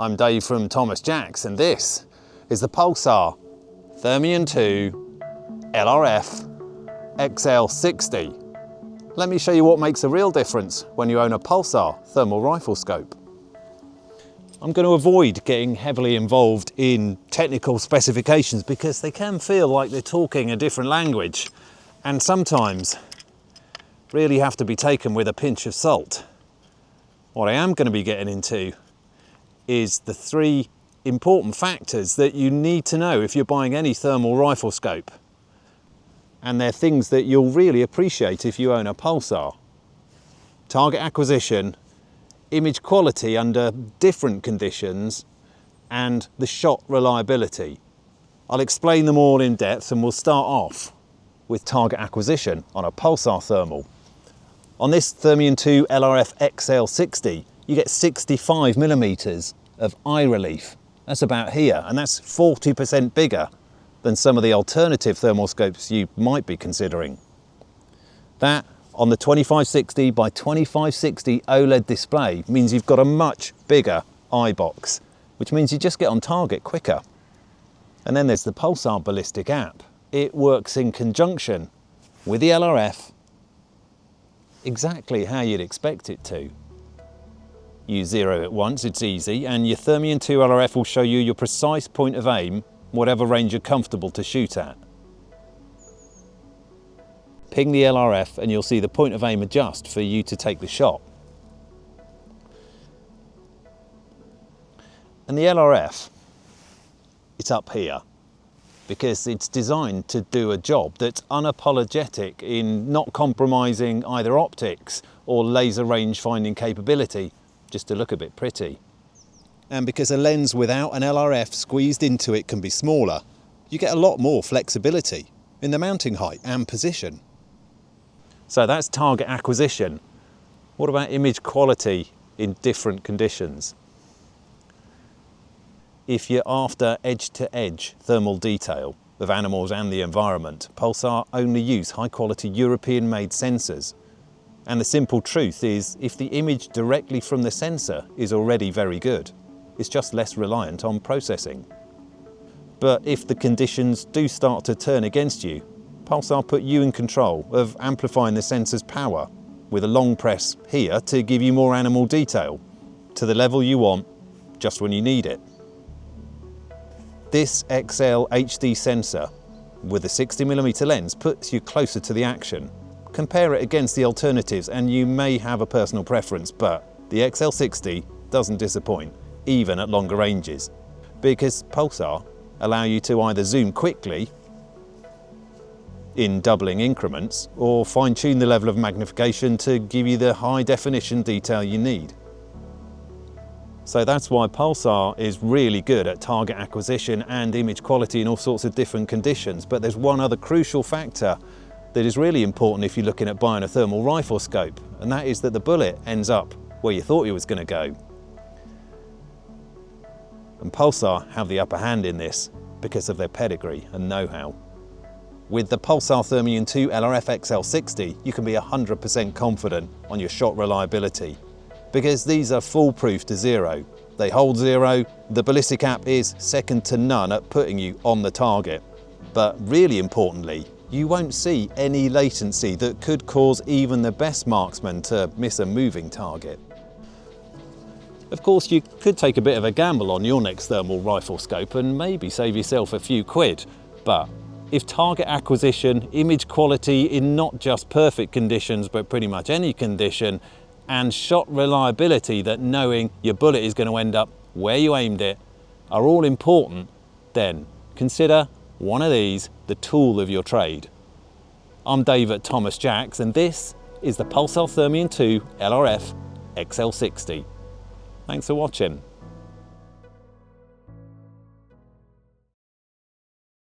I'm Dave from Thomas Jacks, and this is the Pulsar Thermion 2 LRF XL60. Let me show you what makes a real difference when you own a Pulsar thermal rifle scope. I'm going to avoid getting heavily involved in technical specifications because they can feel like they're talking a different language and sometimes really have to be taken with a pinch of salt. What I am going to be getting into is the three important factors that you need to know if you're buying any thermal rifle scope. And they're things that you'll really appreciate if you own a Pulsar. Target acquisition, image quality under different conditions, and the shot reliability. I'll explain them all in depth, and we'll start off with target acquisition on a Pulsar thermal. On this Thermion 2 LRF XL60, you get 65mm of eye relief. That's about here, and that's 40% bigger than some of the alternative thermal scopes you might be considering. That on the 2560 by 2560 OLED display means you've got a much bigger eye box, which means you just get on target quicker. And then there's the Pulsar Ballistic app. It works in conjunction with the LRF exactly how you'd expect it to. Use zero at once, it's easy, and your Thermion 2 LRF will show you your precise point of aim, whatever range you're comfortable to shoot at. Ping the LRF and you'll see the point of aim adjust for you to take the shot. And the LRF, it's up here because it's designed to do a job that's unapologetic in not compromising either optics or laser range finding capability, just to look a bit pretty. And because a lens without an LRF squeezed into it can be smaller, you get a lot more flexibility in the mounting height and position. So that's target acquisition. What about image quality in different conditions? If you're after edge-to-edge thermal detail of animals and the environment, Pulsar only use high-quality European-made sensors. And the simple truth is, if the image directly from the sensor is already very good, it's just less reliant on processing. But if the conditions do start to turn against you, Pulsar put you in control of amplifying the sensor's power with a long press here to give you more animal detail to the level you want just when you need it. This XL HD sensor with a 60mm lens puts you closer to the action. Compare it against the alternatives and you may have a personal preference, but the XL60 doesn't disappoint, even at longer ranges, because Pulsar allow you to either zoom quickly in doubling increments or fine-tune the level of magnification to give you the high definition detail you need. So that's why Pulsar is really good at target acquisition and image quality in all sorts of different conditions. But there's one other crucial factor that is really important if you're looking at buying a thermal rifle scope, and that is that the bullet ends up where you thought it was going to go. And Pulsar have the upper hand in this because of their pedigree and know-how. With the Pulsar Thermion 2 LRF XL60, you can be 100% confident on your shot reliability because these are foolproof to zero. They hold zero, the ballistic app is second to none at putting you on the target. But really importantly, you won't see any latency that could cause even the best marksman to miss a moving target. Of course, you could take a bit of a gamble on your next thermal rifle scope and maybe save yourself a few quid, but if target acquisition, image quality in not just perfect conditions but pretty much any condition, and shot reliability, that knowing your bullet is going to end up where you aimed it, are all important, then consider one of these the tool of your trade. I'm Dave at Thomas Jacks, and this is the Pulsar Thermion 2 LRF XL60. Thanks for watching.